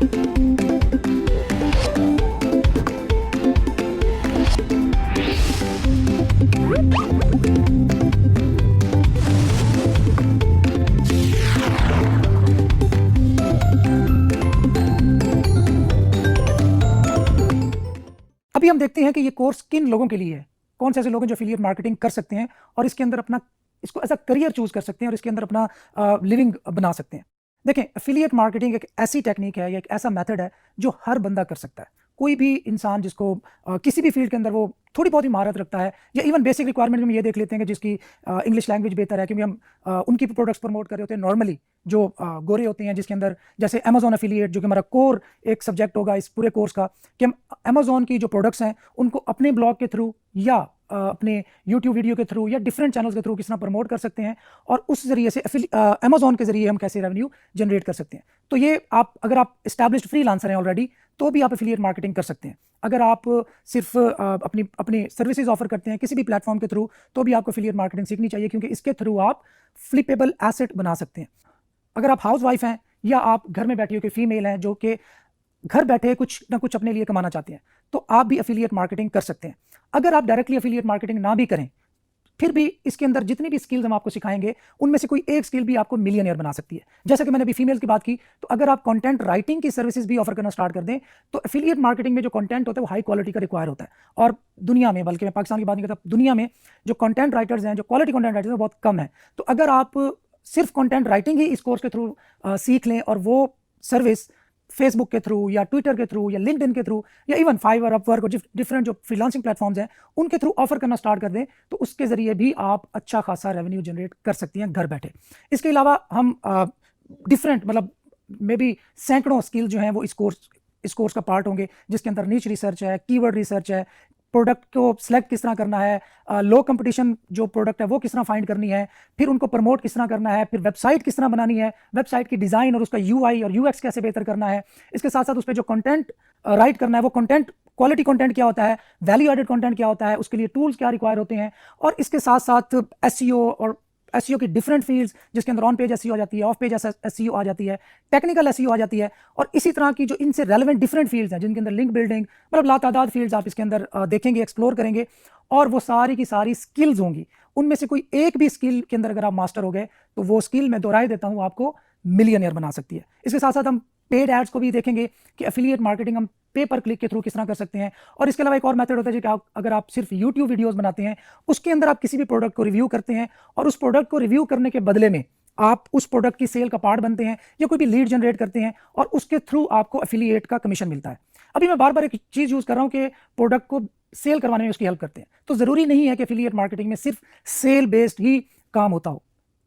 अभी हम देखते हैं कि ये कोर्स किन लोगों के लिए है, कौन से ऐसे लोग हैं जो एफिलिएट मार्केटिंग कर सकते हैं और इसके अंदर अपना इसको एज अ करियर चूज कर सकते हैं और इसके अंदर अपना लिविंग बना सकते हैं। देखें, एफिलिएट मार्केटिंग एक ऐसी टेक्निक है या एक ऐसा मेथड है जो हर बंदा कर सकता है। कोई भी इंसान जिसको किसी भी फील्ड के अंदर वो थोड़ी बहुत ही महारत रखता है, या इवन बेसिक रिक्वायरमेंट में हम ये देख लेते हैं कि जिसकी इंग्लिश लैंग्वेज बेहतर है, क्योंकि हम उनकी प्रोडक्ट्स प्रमोट कर रहे होते हैं नॉर्मली जो गोरे होते हैं, जिसके अंदर जैसे अमेजोन एफिलिएट जो कि हमारा कोर एक सब्जेक्ट होगा इस पूरे कोर्स का, कि हम अमेजोन की जो प्रोडक्ट्स हैं उनको अपने ब्लॉग के थ्रू या अपने यूट्यूब वीडियो के थ्रू या डिफरेंट चैनल्स के थ्रू किस तरह प्रमोट कर सकते हैं और उस जरिए से अमेजोन के जरिए हम कैसे रेवेन्यू जनरेट कर सकते हैं। तो ये आप अगर आप एस्टैब्लिश्ड फ्रीलांसर हैं ऑलरेडी तो भी आप एफिलिएट मार्केटिंग कर सकते हैं। अगर आप सिर्फ अपनी अपनी सर्विसेज ऑफर करते हैं किसी भी प्लेटफॉर्म के थ्रू तो भी आपको एफिलिएट मार्केटिंग सीखनी चाहिए, क्योंकि इसके थ्रू आप फ्लिपेबल एसेट बना सकते हैं। अगर आप हाउस वाइफ हैं या आप घर में बैठी हुई कोई फीमेल हैं जो कि घर बैठे कुछ ना कुछ अपने लिए कमाना चाहते हैं तो आप भी एफिलिएट मार्केटिंग कर सकते हैं। अगर आप डायरेक्टली एफिलिएट मार्केटिंग ना भी करें फिर भी इसके अंदर जितनी भी स्किल्स हम आपको सिखाएंगे उनमें से कोई एक स्किल भी आपको मिलियनियर बना सकती है। जैसे कि मैंने अभी फीमेल की बात की, तो अगर आप कंटेंट राइटिंग की सर्विसेज भी ऑफर करना स्टार्ट कर दें तो एफिलिएट मार्केटिंग में जो कंटेंट होता है वो हाई क्वालिटी का रिक्वायर होता है। और दुनिया में, बल्कि मैं पाकिस्तान की बात नहीं करता, दुनिया में जो कंटेंट राइटर्स हैं, जो क्वालिटी कंटेंट राइटर्स हैं, बहुत कम है। तो अगर आप सिर्फ कंटेंट राइटिंग ही इस कोर्स के थ्रू सीख लें और वो सर्विस फेसबुक के थ्रू या ट्विटर के थ्रू या लिंक्डइन के थ्रू या इवन फाइवर, अपवर्क और डिफरेंट जो फ्रीलांसिंग प्लेटफॉर्म्स हैं उनके थ्रू ऑफर करना स्टार्ट कर दें तो उसके जरिए भी आप अच्छा खासा रेवेन्यू जनरेट कर सकती हैं घर बैठे। इसके अलावा हम डिफरेंट मतलब मे बी सैकड़ों स्किल जो हैं वो इस कोर्स का पार्ट होंगे, जिसके अंदर नीच रिसर्च है, कीवर्ड रिसर्च है, प्रोडक्ट को सिलेक्ट किस तरह करना है, लो कंपटीशन जो प्रोडक्ट है वो किस तरह फाइंड करनी है, फिर उनको प्रमोट किस तरह करना है, फिर वेबसाइट किस तरह बनानी है, वेबसाइट की डिज़ाइन और उसका यूआई और यूएक्स कैसे बेहतर करना है। इसके साथ साथ उस पर जो कंटेंट राइट करना है वो कंटेंट क्वालिटी कंटेंट क्या होता है, वैल्यू एडेड कंटेंट क्या होता है, उसके लिए टूल्स क्या रिक्वायर होते हैं, और इसके साथ साथ एसईओ और एसईओ की डिफरेंट फील्ड्स जिसके अंदर ऑन पेज एसईओ आ जाती है, ऑफ पेज एसईओ आ जाती है, टेक्निकल एसईओ आ जाती है, और इसी तरह की जो इनसे रेलेवेंट डिफरेंट फील्ड्स हैं जिनके अंदर लिंक बिल्डिंग, मतलब लातादाद फील्ड्स आप इसके अंदर देखेंगे, एक्सप्लोर करेंगे, और वो सारी की सारी स्किल्स होंगी। उनमें से कोई एक भी स्किल के अंदर अगर आप मास्टर हो गए तो वो स्किल मैं दोहराए देता हूँ आपको मिलियनियर बना सकती है। इसके साथ साथ हम पेड एड्स को भी देखेंगे कि एफिलिएट मार्केटिंग हम पे पर क्लिक के थ्रू किस तरह कर सकते हैं। और इसके अलावा एक और मेथड होता है कि अगर आप सिर्फ यूट्यूब वीडियोस बनाते हैं, उसके अंदर आप किसी भी प्रोडक्ट को रिव्यू करते हैं और उस प्रोडक्ट को रिव्यू करने के बदले में आप उस प्रोडक्ट की सेल का पार्ट बनते हैं या कोई भी लीड जनरेट करते हैं और उसके थ्रू आपको एफिलिएट का कमीशन मिलता है। अभी मैं बार बार एक चीज़ यूज़ कर रहा हूँ कि प्रोडक्ट को सेल करवाने में उसकी हेल्प करते हैं, तो ज़रूरी नहीं है कि एफिलिएट मार्केटिंग में सिर्फ सेल बेस्ड ही काम होता हो।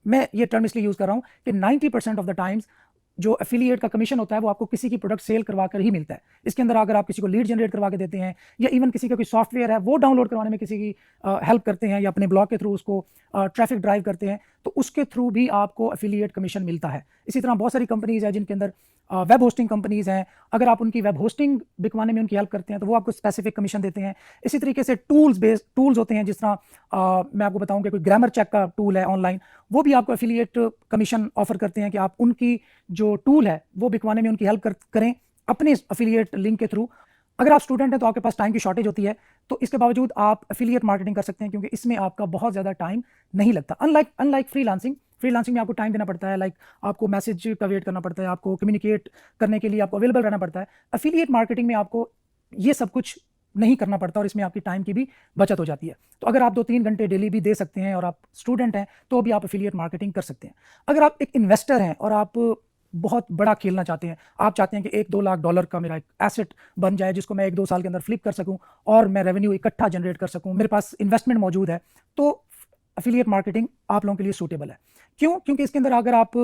मैं ये टर्म इसलिए यूज़ कर रहा हूँ कि 90% ऑफ द टाइम्स जो एफिलिएट का कमीशन होता है वो आपको किसी की प्रोडक्ट सेल करवा कर ही मिलता है। इसके अंदर अगर आप किसी को लीड जनरेट करवा के देते हैं या इवन किसी का कोई सॉफ्टवेयर है वो डाउनलोड करवाने में किसी की हेल्प करते हैं या अपने ब्लॉग के थ्रू उसको ट्रैफिक ड्राइव करते हैं तो उसके थ्रू भी आपको एफिलिएट कमीशन मिलता है। इसी तरह बहुत सारी कंपनीज है जिनके अंदर वेब होस्टिंग कंपनीज हैं, अगर आप उनकी वेब होस्टिंग बिकवाने में उनकी हेल्प करते हैं तो वो आपको स्पेसिफिक कमीशन देते हैं। इसी तरीके से टूल्स होते हैं, जिस तरह मैं आपको बताऊं कि कोई ग्रामर चेक का टूल है ऑनलाइन, वो भी आपको एफिलिएट कमीशन ऑफर करते हैं कि आप उनकी जो टूल है वो बिकवाने में उनकी हेल्प करें अपने एफिलिएट लिंक के थ्रू। अगर आप स्टूडेंट हैं तो आपके पास टाइम की शॉर्टेज होती है, तो इसके बावजूद आप एफिलिएट मार्केटिंग कर सकते हैं क्योंकि इसमें आपका बहुत ज़्यादा टाइम नहीं लगता। अनलाइक फ्रीलांसिंग में आपको टाइम देना पड़ता है, लाइक आपको मैसेज का वेट करना पड़ता है, आपको कम्युनिकेट करने के लिए आपको अवेलेबल रहना पड़ता है। एफिलिएट मार्केटिंग में आपको ये सब कुछ नहीं करना पड़ता और इसमें आपकी टाइम की भी बचत हो जाती है। तो अगर आप 2-3 घंटे डेली भी दे सकते हैं और आप स्टूडेंट हैं तो भी आप एफिलिएट मार्केटिंग कर सकते हैं। अगर आप एक इन्वेस्टर हैं और आप बहुत बड़ा खेलना चाहते हैं, आप चाहते हैं कि $1-2 लाख का मेरा एक एसेट बन जाए जिसको मैं 1-2 साल के अंदर फ्लिप कर सकूं और मैं रेवेन्यू इकट्ठा जनरेट कर सकूं, मेरे पास इन्वेस्टमेंट मौजूद है, तो एफिलिएट मार्केटिंग आप लोगों के लिए सूटेबल है। क्यों? क्योंकि इसके अंदर अगर आप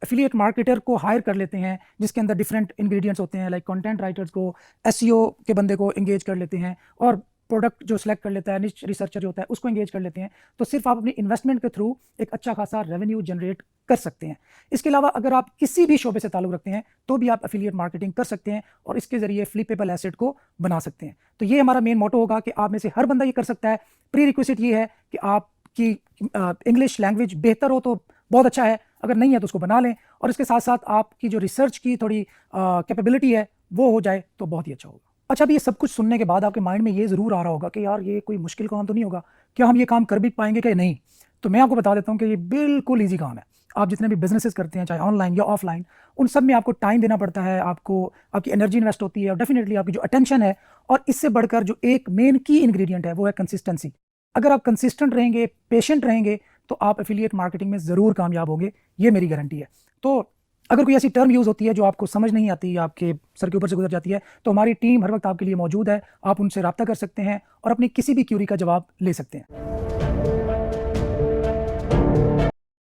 एफिलिएट मार्केटर को हायर कर लेते हैं जिसके अंदर डिफरेंट इंग्रेडिएंट्स होते हैं, लाइक कंटेंट राइटर्स को, एसईओ के बंदे को एंगेज कर लेते हैं और प्रोडक्ट जो सिलेक्ट कर लेता है, निच रिसर्चर जो होता है उसको एंगेज कर लेते हैं, तो सिर्फ आप अपनी इन्वेस्टमेंट के थ्रू एक अच्छा खासा रेवेन्यू जनरेट कर सकते हैं। इसके अलावा अगर आप किसी भी शोबे से ताल्लुक रखते हैं तो भी आप एफिलिएट मार्केटिंग कर सकते हैं और इसके जरिए फ्लिपेबल एसेट को बना सकते हैं। तो ये हमारा मेन मोटो होगा कि आप में से हर बंदा ये कर सकता है। प्री रिक्विजिट ये है कि आपकी इंग्लिश लैंग्वेज बेहतर हो तो बहुत अच्छा है, अगर नहीं है तो उसको बना लें, और इसके साथ साथ आपकी जो रिसर्च की थोड़ी कैपेबिलिटी है वो हो जाए तो बहुत ही अच्छा होगा। अच्छा, अभी ये सब कुछ सुनने के बाद आपके माइंड में ये ज़रूर आ रहा होगा कि यार ये कोई मुश्किल काम तो नहीं होगा, क्या हम ये काम कर भी पाएंगे कि नहीं? तो मैं आपको बता देता हूँ कि ये बिल्कुल ईजी काम है। आप जितने भी बिजनेसेस करते हैं, चाहे ऑनलाइन या ऑफलाइन, उन सब में आपको टाइम देना पड़ता है, आपको आपकी एनर्जी इन्वेस्ट होती है, और डेफिनेटली आपकी जो अटेंशन है, और इससे बढ़कर जो एक मेन की इंग्रेडिएंट है वो है कंसिस्टेंसी। अगर आप कंसिस्टेंट रहेंगे, पेशेंट रहेंगे, तो आप एफिलिएट मार्केटिंग में ज़रूर कामयाब होंगे, ये मेरी गारंटी है। तो अगर कोई ऐसी टर्म यूज़ होती है जो आपको समझ नहीं आती, आपके सर के ऊपर से गुजर जाती है, तो हमारी टीम हर वक्त आपके लिए मौजूद है। आप उनसे रब्ता कर सकते हैं और अपनी किसी भी क्यूरी का जवाब ले सकते हैं।